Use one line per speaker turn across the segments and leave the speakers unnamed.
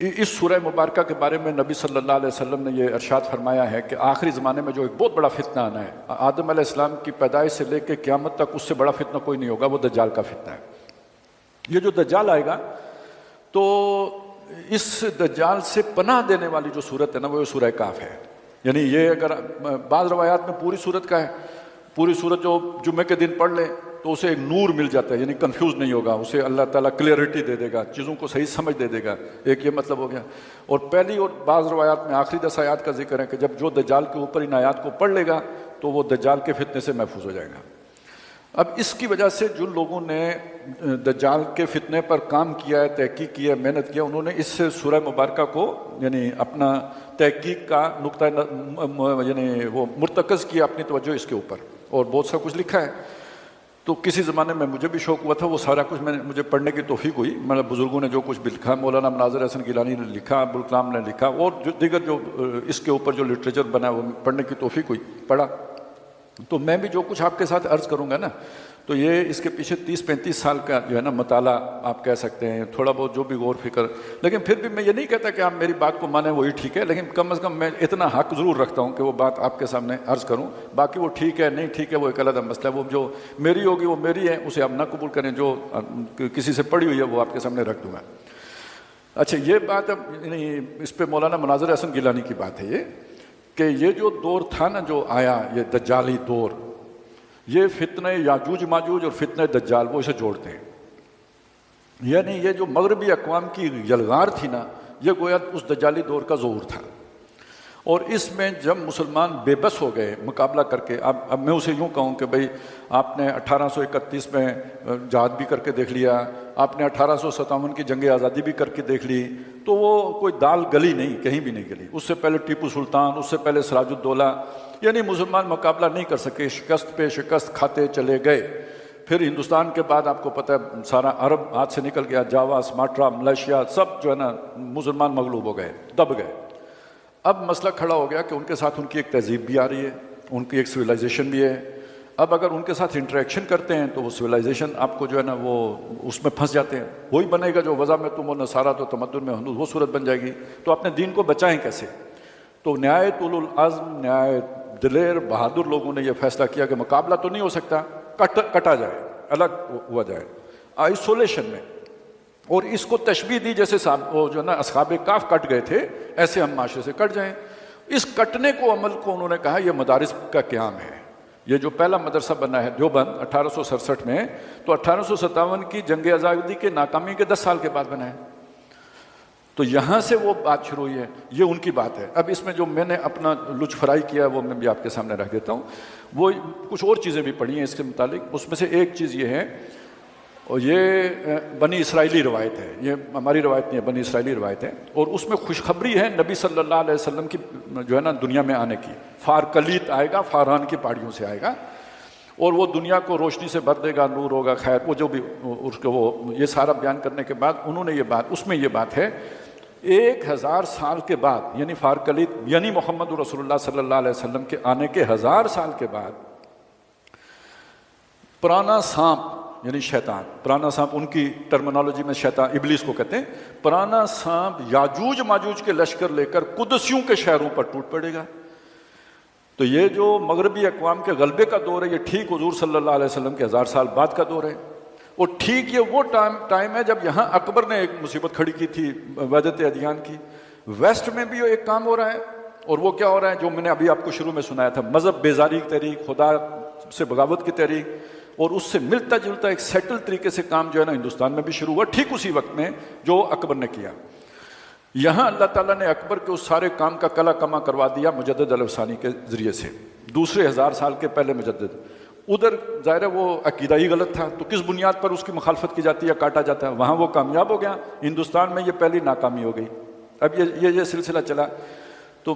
اس سورہ مبارکہ کے بارے میں نبی صلی اللہ علیہ وسلم نے یہ ارشاد فرمایا ہے کہ آخری زمانے میں جو ایک بہت بڑا فتنہ آنا ہے، آدم علیہ السلام کی پیدائش سے لے کے قیامت تک اس سے بڑا فتنہ کوئی نہیں ہوگا، وہ دجال کا فتنہ ہے۔ یہ جو دجال آئے گا تو اس دجال سے پناہ دینے والی جو صورت ہے نا وہ سورہ کاف ہے۔ یعنی یہ اگر بعض روایات میں پوری صورت کا ہے، پوری صورت جو جمعے کے دن پڑھ لے تو اسے ایک نور مل جاتا ہے، یعنی کنفیوز نہیں ہوگا، اسے اللہ تعالیٰ کلیئرٹی دے دے گا، چیزوں کو صحیح سمجھ دے دے گا، ایک یہ مطلب ہو گیا۔ اور پہلی اور بعض روایات میں آخری 10 آیات کا ذکر ہے کہ جب جو دجال کے اوپر ان آیات کو پڑھ لے گا تو وہ دجال کے فتنے سے محفوظ ہو جائے گا۔ اب اس کی وجہ سے جن لوگوں نے دجال کے فتنے پر کام کیا ہے، تحقیق کی ہے، محنت کیا، انہوں نے اس سورہ مبارکہ کو یعنی اپنا تحقیق کا نقطہ یعنی وہ مرتکز کیا اپنی توجہ اس کے اوپر، اور بہت سا کچھ لکھا ہے۔ تو کسی زمانے میں مجھے بھی شوق ہوا تھا، وہ سارا کچھ مجھے پڑھنے کی توفیق ہوئی، مطلب بزرگوں نے جو کچھ بھی لکھا، مولانا مناظر حسن گیلانی نے لکھا، ابوالکلام نے لکھا، اور جو دیگر جو اس کے اوپر جو لٹریچر بنا وہ پڑھنے کی توفیق ہوئی، پڑھا۔ تو میں بھی جو کچھ آپ کے ساتھ عرض کروں گا نا تو یہ اس کے پیچھے 30-35 سال کا جو ہے نا مطالعہ آپ کہہ سکتے ہیں، تھوڑا بہت جو بھی غور فکر، لیکن پھر بھی میں یہ نہیں کہتا کہ آپ میری بات کو مانیں وہی ٹھیک ہے، لیکن کم از کم میں اتنا حق ضرور رکھتا ہوں کہ وہ بات آپ کے سامنے عرض کروں۔ باقی وہ ٹھیک ہے نہیں ٹھیک ہے وہ ایک علیحدہ مسئلہ ہے، وہ جو میری ہوگی وہ میری ہے، اسے آپ نہ قبول کریں، جو کسی سے پڑھی ہوئی ہے وہ آپ کے سامنے رکھ دوں گا۔ اچھا یہ بات اب یعنی اس پہ مولانا مناظر حسن گیلانی کی بات ہے یہ کہ یہ جو دور تھا نا جو آیا، یہ دجالی دور، یہ فتنہ یاجوج ماجوج اور فتنہ دجال وہ اسے جوڑتے ہیں۔ یعنی یہ جو مغربی اقوام کی یلغار تھی نا، یہ گویا اس دجالی دور کا ظہور تھا، اور اس میں جب مسلمان بے بس ہو گئے مقابلہ کر کے، اب میں اسے یوں کہوں کہ بھئی آپ نے 1831 میں جہاد بھی کر کے دیکھ لیا، آپ نے 1857 کی جنگ آزادی بھی کر کے دیکھ لی، تو وہ کوئی دال گلی نہیں، کہیں بھی نہیں گلی۔ اس سے پہلے ٹیپو سلطان، اس سے پہلے سراج الدولہ، یعنی مسلمان مقابلہ نہیں کر سکے، شکست پہ شکست کھاتے چلے گئے۔ پھر ہندوستان کے بعد آپ کو پتہ ہے سارا عرب ہاتھ سے نکل گیا، جاوا، سماٹرا، ملیشیا، سب جو ہے نا مسلمان مغلوب ہو گئے، دب گئے۔ اب مسئلہ کھڑا ہو گیا کہ ان کے ساتھ ان کی ایک تہذیب بھی آ رہی ہے، ان کی ایک سویلائزیشن بھی ہے۔ اب اگر ان کے ساتھ انٹریکشن کرتے ہیں تو وہ سویلائزیشن آپ کو جو ہے نا وہ اس میں پھنس جاتے ہیں، وہی بنے گا جو وضع میں تم و نصارہ تو تمدن میں ہنوز، وہ صورت بن جائے گی۔ تو اپنے دین کو بچائیں کیسے؟ تو نہایت اولو العزم، نہایت دلیر بہادر لوگوں نے یہ فیصلہ کیا کہ مقابلہ تو نہیں ہو سکتا، کٹا جائے، الگ ہوا جائے آئسولیشن میں، اور اس کو تشبیہ دی جیسے وہ جو ہے نا اصحاب کاف کٹ گئے تھے، ایسے ہم معاشرے سے کٹ جائیں۔ اس کٹنے کو عمل کو انہوں نے کہا یہ مدارس کا قیام ہے۔ یہ جو پہلا مدرسہ بنا ہے دیوبند 1867 میں، تو 1857 کی جنگ آزادی کے ناکامی کے 10 سال کے بعد بنا ہے، تو یہاں سے وہ بات شروع ہوئی ہے، یہ ان کی بات ہے۔ اب اس میں جو میں نے اپنا لچ فرائی کیا ہے وہ میں بھی آپ کے سامنے رکھ دیتا ہوں۔ وہ کچھ اور چیزیں بھی پڑھی ہیں اس کے متعلق، اس میں سے ایک چیز یہ ہے، اور یہ بنی اسرائیلی روایت ہے، یہ ہماری روایت نہیں ہے، بنی اسرائیلی روایت ہے، اور اس میں خوشخبری ہے نبی صلی اللہ علیہ وسلم کی جو ہے نا دنیا میں آنے کی۔ فارکلیت آئے گا، فاران کی پہاڑیوں سے آئے گا، اور وہ دنیا کو روشنی سے بھر دے گا، نور ہوگا، خیر، وہ جو بھی اس کو وہ یہ سارا بیان کرنے کے بعد انہوں نے یہ بات، اس میں یہ بات ہے 1000 سال کے بعد، یعنی فارکلیت یعنی محمد رسول اللہ صلی اللہ علیہ وسلم کے آنے کے 1000 سال کے بعد پرانا سانپ یعنی شیطان، پرانا سانپ ان کی ٹرمنالوجی میں شیطان ابلیس کو کہتے ہیں، پرانا سانپ یاجوج ماجوج کے لشکر لے کر قدسیوں کے شہروں پر ٹوٹ پڑے گا۔ تو یہ جو مغربی اقوام کے غلبے کا دور ہے، یہ ٹھیک حضور صلی اللہ علیہ وسلم کے 1000 سال بعد کا دور ہے، اور ٹھیک یہ وہ ٹائم ہے جب یہاں اکبر نے ایک مصیبت کھڑی کی تھی وحدت ادیان کی۔ ویسٹ میں بھی ایک کام ہو رہا ہے، اور وہ کیا ہو رہا ہے جو میں نے ابھی آپ کو شروع میں سنایا تھا، مذہب بیزاری کی تحریک، خدا سے بغاوت کی تحریک، اور اس سے ملتا جلتا ایک سیٹل طریقے سے کام جو ہے نا ہندوستان میں بھی شروع ہوا ٹھیک اسی وقت میں جو اکبر نے کیا۔ یہاں اللہ تعالیٰ نے اکبر کے اس سارے کام کا کلا کما کروا دیا مجدد الفسانی کے ذریعے سے، دوسرے 1000 سال کے پہلے مجدد۔ ادھر ظاہر ہے وہ عقیدہ ہی غلط تھا، تو کس بنیاد پر اس کی مخالفت کی جاتی ہے، کاٹا جاتا ہے، وہاں وہ کامیاب ہو گیا، ہندوستان میں یہ پہلی ناکامی ہو گئی۔ اب یہ سلسلہ چلا، تو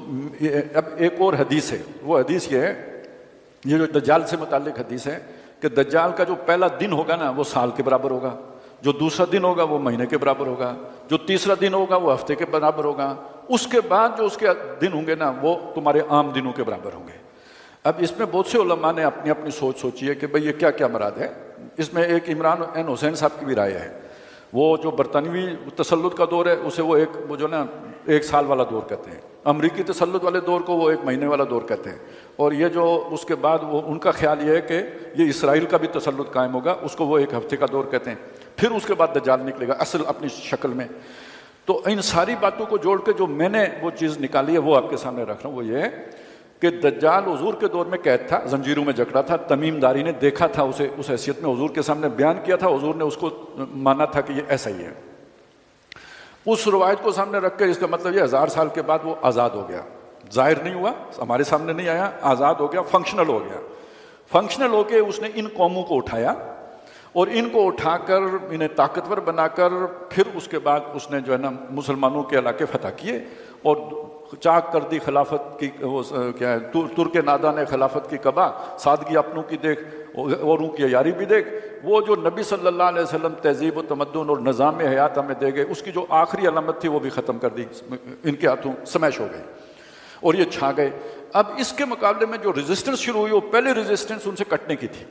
اب ایک اور حدیث ہے، وہ حدیث یہ ہے، یہ جو دجال سے متعلق حدیث ہے کہ دجال کا جو پہلا دن ہوگا نا وہ سال کے برابر ہوگا، جو دوسرا دن ہوگا وہ مہینے کے برابر ہوگا، جو تیسرا دن ہوگا وہ ہفتے کے برابر ہوگا، اس کے بعد جو اس کے دن ہوں گے نا وہ تمہارے عام دنوں کے برابر ہوں گے۔ اب اس میں بہت سے علماء نے اپنی اپنی سوچی ہے کہ بھئی یہ کیا کیا مراد ہے۔ اس میں ایک عمران این حسین صاحب کی بھی رائے ہے، وہ جو برطانوی تسلط کا دور ہے اسے وہ جو نا 1 سال والا دور کہتے ہیں، امریکی تسلط والے دور کو وہ 1 مہینے والا دور کہتے ہیں، اور یہ جو اس کے بعد وہ ان کا خیال یہ ہے کہ یہ اسرائیل کا بھی تسلط قائم ہوگا، اس کو وہ 1 ہفتے کا دور کہتے ہیں، پھر اس کے بعد دجال نکلے گا اصل اپنی شکل میں۔ تو ان ساری باتوں کو جوڑ کے جو میں نے وہ چیز نکالی ہے وہ آپ کے سامنے رکھ رہا ہوں، وہ یہ ہے کہ دجال حضور کے دور میں قید تھا، زنجیروں میں جکڑا تھا، تمیم داری نے دیکھا تھا اسے، اس حیثیت میں حضور کے سامنے بیان کیا تھا، حضور نے اس کو مانا تھا کہ یہ ایسا ہی ہے۔ اس روایت کو سامنے رکھ کے اس کا مطلب یہ 1000 سال کے بعد وہ آزاد ہو گیا، ظاہر نہیں ہوا، ہمارے سامنے نہیں آیا، آزاد ہو گیا، فنکشنل ہو گیا۔ فنکشنل ہو کے اس نے ان قوموں کو اٹھایا اور ان کو اٹھا کر انہیں طاقتور بنا کر پھر اس کے بعد اس نے جو ہے نا مسلمانوں کے علاقے فتح کیے اور چاک کر دی خلافت کی، وہ کیا ہے، ترک نادان نے خلافت کی قبا، سادگی اپنوں کی دیکھ اوروں کی عیاری بھی دیکھ، وہ جو نبی صلی اللہ علیہ وسلم تہذیب و تمدن اور نظام حیات ہمیں دے گئے، اس کی جو آخری علامت تھی وہ بھی ختم کر دی، ان کے ہاتھوں سمیش ہو گئی اور یہ چھا گئے۔ اب اس کے مقابلے میں جو ریزسٹنس شروع ہوئی وہ پہلے ریزسٹنس ان سے کٹنے کی تھی،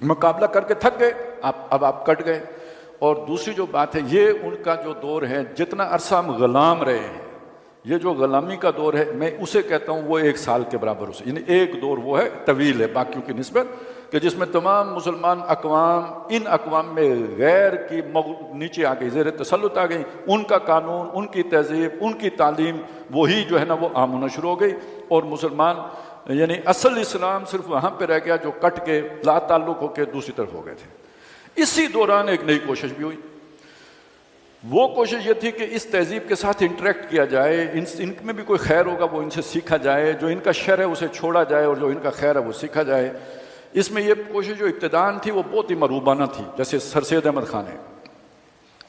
مقابلہ کر کے تھک گئے، اب آپ کٹ گئے۔ اور دوسری جو بات ہے، یہ ان کا جو دور ہے، جتنا عرصہ ہم غلام رہے ہیں، یہ جو غلامی کا دور ہے میں اسے کہتا ہوں وہ 1 سال کے برابر، اسے یعنی ایک دور وہ ہے طویل ہے باقیوں کی نسبت، کہ جس میں تمام مسلمان اقوام ان اقوام میں غیر کی نیچے آ گئی، زیر تسلط آ گئی، ان کا قانون، ان کی تہذیب، ان کی تعلیم وہی جو ہے نا وہ عام ہونا شروع ہو گئی، اور مسلمان یعنی اصل اسلام صرف وہاں پہ رہ گیا جو کٹ کے لا تعلق ہو کے دوسری طرف ہو گئے تھے۔ اسی دوران ایک نئی کوشش بھی ہوئی، وہ کوشش یہ تھی کہ اس تہذیب کے ساتھ انٹریکٹ کیا جائے، ان میں بھی کوئی خیر ہوگا وہ ان سے سیکھا جائے، جو ان کا شر ہے اسے چھوڑا جائے اور جو ان کا خیر ہے وہ سیکھا جائے۔ اس میں یہ کوشش جو ابتداءً تھی وہ بہت ہی مروبانہ تھی، جیسے سر سید احمد خان ہے،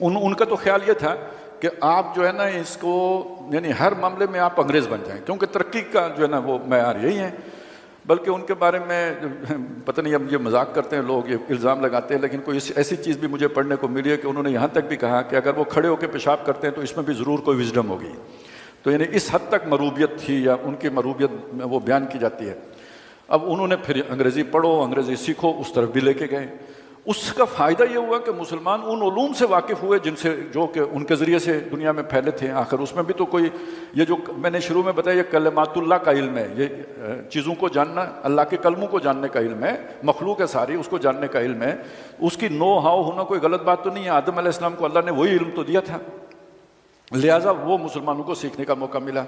ان کا تو خیال یہ تھا کہ آپ جو ہے نا اس کو یعنی ہر معاملے میں آپ انگریز بن جائیں، کیونکہ ترقی کا جو ہے نا وہ معیار یہی ہے۔ بلکہ ان کے بارے میں پتہ نہیں اب یہ مذاق کرتے ہیں لوگ، یہ الزام لگاتے ہیں، لیکن کوئی ایسی چیز بھی مجھے پڑھنے کو ملی ہے کہ انہوں نے یہاں تک بھی کہا کہ اگر وہ کھڑے ہو کے پیشاب کرتے ہیں تو اس میں بھی ضرور کوئی وزڈم ہوگی۔ تو یعنی اس حد تک مروبیت تھی یا ان کی مروبیت وہ بیان کی جاتی ہے۔ اب انہوں نے پھر انگریزی پڑھو، انگریزی سیکھو، اس طرف بھی لے کے گئے۔ اس کا فائدہ یہ ہوا کہ مسلمان ان علوم سے واقف ہوئے جن سے جو کہ ان کے ذریعے سے دنیا میں پھیلے تھے۔ آخر اس میں بھی تو کوئی یہ جو میں نے شروع میں بتایا یہ کلمات اللہ کا علم ہے، یہ چیزوں کو جاننا، اللہ کے کلموں کو جاننے کا علم ہے، مخلوق ہے ساری اس کو جاننے کا علم ہے، اس کی نو ہاؤ ہونا کوئی غلط بات تو نہیں ہے۔ آدم علیہ السلام کو اللہ نے وہی علم تو دیا تھا، لہٰذا وہ مسلمانوں کو سیکھنے کا موقع ملا۔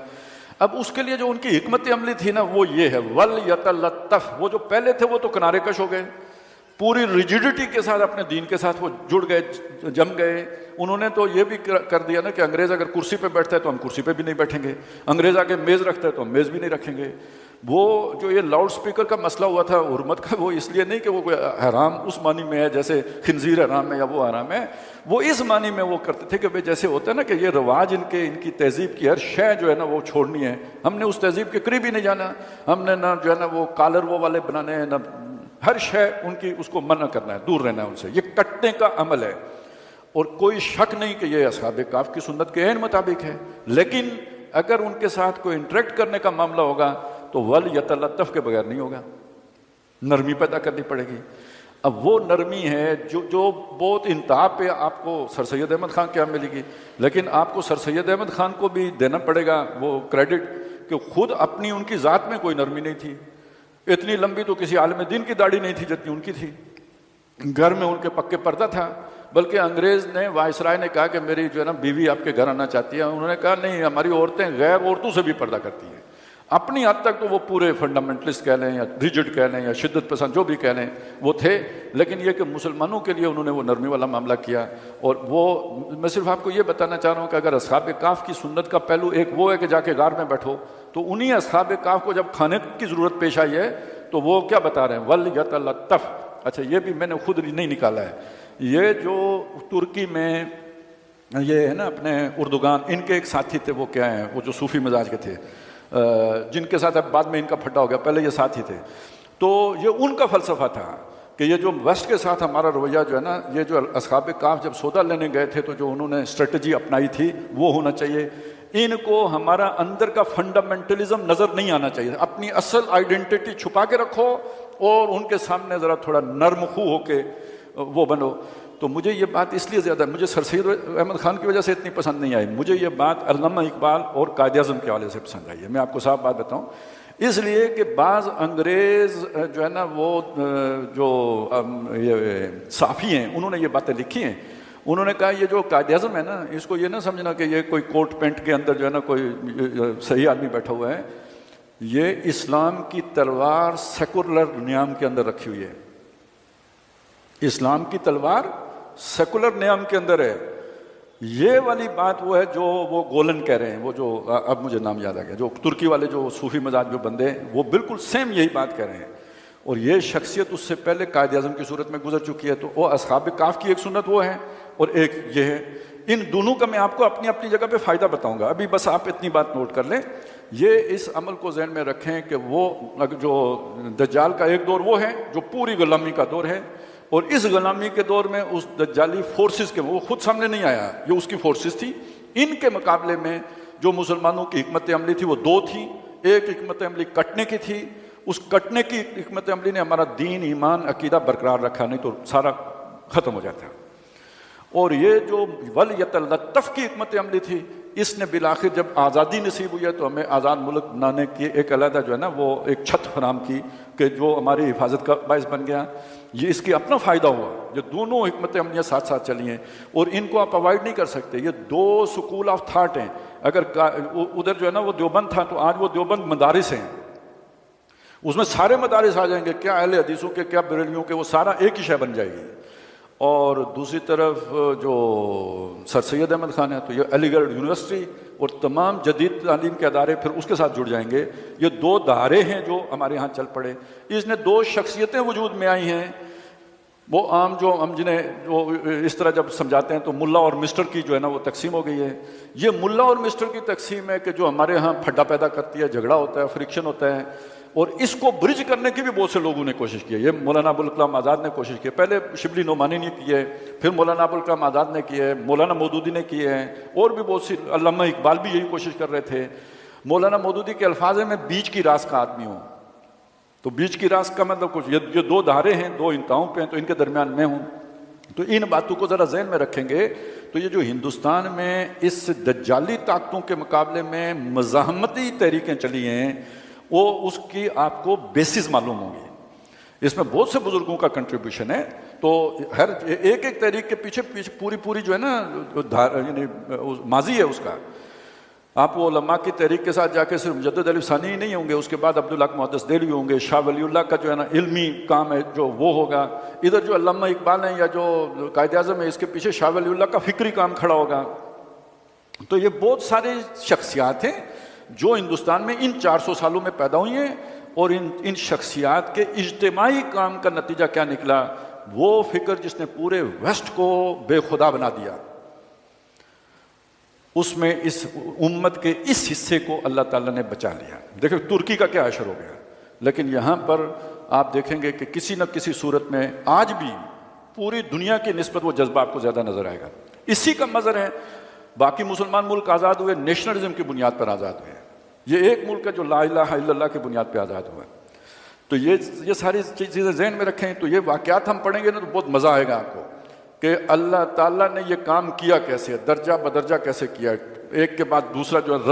اب اس کے لیے جو ان کی حکمت عملی تھی نا وہ یہ ہے وَلْيَتَلَطَّفْ، وہ جو پہلے تھے وہ تو کنارے کش ہو گئے، پوری ریجیڈیٹی کے ساتھ اپنے دین کے ساتھ وہ جڑ گئے، جم گئے۔ انہوں نے تو یہ بھی کر دیا نا کہ انگریز اگر کرسی پہ بیٹھتا ہے تو ہم کرسی پہ بھی نہیں بیٹھیں گے، انگریز آ کے میز رکھتا ہے تو ہم میز بھی نہیں رکھیں گے۔ وہ جو یہ لاؤڈ سپیکر کا مسئلہ ہوا تھا حرمت کا، وہ اس لیے نہیں کہ وہ کوئی حرام اس معنی میں ہے جیسے خنزیر حرام ہے یا وہ حرام ہے، وہ اس معنی میں وہ کرتے تھے کہ بھئی جیسے ہوتا ہے نا کہ یہ رواج ان کی تہذیب کی ہر شے جو ہے نا وہ چھوڑنی ہے، ہم نے اس تہذیب کے قریب ہی نہیں جانا، ہم نے نہ جو ہے نا وہ کالر وہ والے بنانے ہیں، نہ ہر شے ان کی اس کو منع کرنا ہے، دور رہنا ہے ان سے، یہ کٹنے کا عمل ہے۔ اور کوئی شک نہیں کہ یہ اصحاب کہف کی سنت کے عین مطابق ہے، لیکن اگر ان کے ساتھ کوئی انٹریکٹ کرنے کا معاملہ ہوگا تو وَلْيَتَلَطَّفْ کے بغیر نہیں ہوگا، نرمی پیدا کرنی پڑے گی۔ اب وہ نرمی ہے جو بہت انتہا پہ آپ کو سر سید احمد خان کیا ملے گی، لیکن آپ کو سر سید احمد خان کو بھی دینا پڑے گا وہ کریڈٹ کہ خود اپنی ان کی ذات میں کوئی نرمی نہیں تھی، اتنی لمبی تو کسی عالم دین کی داڑھی نہیں تھی جتنی ان کی تھی، گھر میں ان کے پکے پردہ تھا، بلکہ انگریز نے وائسرائے نے کہا کہ میری جو ہے نا بیوی آپ کے گھر آنا چاہتی ہے، انہوں نے کہا نہیں ہماری عورتیں غیر عورتوں سے بھی پردہ کرتی ہیں۔ اپنی حد تک تو وہ پورے فنڈامنٹلسٹ کہہ لیں یا ریجڈ کہہ لیں یا شدت پسند جو بھی کہہ لیں وہ تھے، لیکن یہ کہ مسلمانوں کے لیے انہوں نے وہ نرمی والا معاملہ کیا۔ اور وہ میں صرف آپ کو یہ بتانا چاہ رہا ہوں کہ اگر اصحاب کہف کی سنت کا پہلو ایک وہ ہے کہ جا کے غار میں بیٹھو، تو انہی اصحاب کہف کو جب کھانے کی ضرورت پیش آئی ہے تو وہ کیا بتا رہے ہیں وَلْيَتَلَطَّفْ۔ اچھا یہ بھی میں نے خود نہیں نکالا ہے، یہ جو ترکی میں یہ ہے نا اپنے اردوگان، ان کے ایک ساتھی تھے، وہ کیا ہیں، وہ جو صوفی مزاج کے تھے، جن کے ساتھ اب بعد میں ان کا پھٹا ہو گیا، پہلے یہ ساتھی تھے، تو یہ ان کا فلسفہ تھا کہ یہ جو ویسٹ کے ساتھ ہمارا رویہ جو ہے نا، یہ جو اصحاب کہف جب سودا لینے گئے تھے تو جو انہوں نے اسٹریٹجی اپنائی تھی وہ ہونا چاہیے، ان کو ہمارا اندر کا فنڈامنٹلزم نظر نہیں آنا چاہیے، اپنی اصل آئیڈینٹی چھپا کے رکھو اور ان کے سامنے ذرا تھوڑا نرم خو ہو کے وہ بنو۔ تو مجھے یہ بات اس لیے زیادہ مجھے سر سید احمد خان کی وجہ سے اتنی پسند نہیں آئی، مجھے یہ بات علامہ اقبال اور قائد اعظم کے حوالے سے پسند آئی ہے۔ میں آپ کو صاف بات بتاؤں، اس لیے کہ بعض انگریز جو ہے نا وہ جو یہ صحافی ہیں انہوں نے یہ باتیں لکھی ہیں، انہوں نے کہا یہ جو قائد اعظم ہے نا اس کو یہ نہ سمجھنا کہ یہ کوئی کوٹ پینٹ کے اندر جو ہے نا کوئی صحیح آدمی بیٹھا ہوا ہے، یہ اسلام کی تلوار سیکولر نیام کے اندر رکھی ہوئی ہے، اسلام کی تلوار سیکولر نیام کے اندر ہے۔ یہ والی بات وہ ہے جو وہ گولن کہہ رہے ہیں، وہ جو اب مجھے نام یاد آ گیا، جو ترکی والے جو صوفی مزاج جو بندے ہیں وہ بالکل سیم یہی بات کہہ رہے ہیں، اور یہ شخصیت اس سے پہلے قائد اعظم کی صورت میں گزر چکی ہے۔ تو وہ اصحاب کہف کی ایک سنت وہ ہے اور ایک یہ ہے، ان دونوں کا میں آپ کو اپنی اپنی جگہ پہ فائدہ بتاؤں گا، ابھی بس آپ اتنی بات نوٹ کر لیں، یہ اس عمل کو ذہن میں رکھیں کہ وہ جو دجال کا ایک دور وہ ہے جو پوری غلامی کا دور ہے، اور اس غلامی کے دور میں اس دجالی فورسز کے وہ خود سامنے نہیں آیا، یہ اس کی فورسز تھی، ان کے مقابلے میں جو مسلمانوں کی حکمت عملی تھی وہ دو تھی، ایک حکمت عملی کٹنے کی تھی، اس کٹنے کی حکمت عملی نے ہمارا دین ایمان عقیدہ برقرار رکھا، نہیں تو سارا ختم ہو جاتا، اور یہ جو ولیتلطف کی حکمت عملی تھی اس نے بالآخر جب آزادی نصیب ہوئی ہے تو ہمیں آزاد ملک بنانے کی ایک علیحدہ جو ہے نا وہ ایک چھت فراہم کی کہ جو ہماری حفاظت کا باعث بن گیا، یہ اس کی اپنا فائدہ ہوا، یہ دونوں حکمت عملیاں ساتھ ساتھ چلی ہیں اور ان کو آپ اوائڈ نہیں کر سکتے، یہ دو سکول آف تھاٹ ہیں، اگر ادھر جو ہے نا وہ دیوبند تھا تو آج وہ دیوبند مدارس ہیں، اس میں سارے مدارس آ جائیں گے، کیا اہل حدیثوں کے کیا بریلویوں کے، وہ سارا ایک ہی شے بن جائے گی، اور دوسری طرف جو سر سید احمد خان ہے تو یہ علی گڑھ یونیورسٹی اور تمام جدید تعلیم کے ادارے پھر اس کے ساتھ جڑ جائیں گے، یہ دو دھارے ہیں جو ہمارے ہاں چل پڑے، اس نے دو شخصیتیں وجود میں آئی ہیں، وہ عام جو ہم جنہیں جو اس طرح جب سمجھاتے ہیں تو ملا اور مسٹر کی جو ہے نا وہ تقسیم ہو گئی ہے، یہ ملا اور مسٹر کی تقسیم ہے کہ جو ہمارے ہاں پھڈا پیدا کرتی ہے، جھگڑا ہوتا ہے، فرکشن ہوتا ہے، اور اس کو برج کرنے کی بھی بہت سے لوگوں نے کوشش کی ہے، یہ مولانا ابوالکلام آزاد نے کوشش کی ہے، پہلے شبلی نعمانی نے کی ہے، پھر مولانا ابوالکلام آزاد نے کی ہے، مولانا مودودی نے کی ہے، اور بھی بہت سی، علامہ اقبال بھی یہی کوشش کر رہے تھے۔ مولانا مودودی کے الفاظ ہیں میں بیچ کی راس کا آدمی ہوں، تو بیچ کی راس کا مطلب کچھ یہ دو دھارے ہیں، دو انتہاؤں پہ ہیں، تو ان کے درمیان میں ہوں، تو ان باتوں کو ذرا ذہن میں رکھیں گے تو یہ جو ہندوستان میں اس دجالی طاقتوں کے مقابلے میں مزاحمتی تحریکیں چلی ہیں وہ اس کی آپ کو بیسس معلوم ہوں گی، اس میں بہت سے بزرگوں کا کنٹریبیوشن ہے، تو ہر ایک ایک تحریک کے پیچھے پوری جو ہے نا یعنی ماضی ہے اس کا، آپ وہ علماء کی تحریک کے ساتھ جا کے صرف مجدد علی ثانی ہی نہیں ہوں گے، اس کے بعد عبدالحق محدث دہلوی ہوں گے، شاہ ولی اللہ کا جو ہے نا علمی کام ہے جو وہ ہوگا، ادھر جو علامہ اقبال ہیں یا جو قائد اعظم ہے اس کے پیچھے شاہ ولی اللہ کا فکری کام کھڑا ہوگا، تو یہ بہت سارے شخصیات ہیں جو ہندوستان میں ان 400 سالوں میں پیدا ہوئی ہیں، اور ان شخصیات کے اجتماعی کام کا نتیجہ کیا نکلا، وہ فکر جس نے پورے ویسٹ کو بے خدا بنا دیا، اس میں اس امت کے اس حصے کو اللہ تعالیٰ نے بچا لیا۔ دیکھیں ترکی کا کیا اشر ہو گیا، لیکن یہاں پر آپ دیکھیں گے کہ کسی نہ کسی صورت میں آج بھی پوری دنیا کی نسبت وہ جذبہ آپ کو زیادہ نظر آئے گا۔ اسی کا مظہر ہے باقی مسلمان ملک آزاد ہوئے نیشنلزم کی بنیاد پر آزاد ہوئے، یہ ایک ملک ہے جو لا الہ الا اللہ کی بنیاد پہ آزاد ہوا ہے۔ تو یہ ساری چیزیں ذہن میں رکھیں، تو یہ واقعات ہم پڑھیں گے نا تو بہت مزہ آئے گا آپ کو کہ اللہ تعالیٰ نے یہ کام کیا کیسے، درجہ بدرجہ کیسے کیا، ایک کے بعد دوسرا جو ہے رد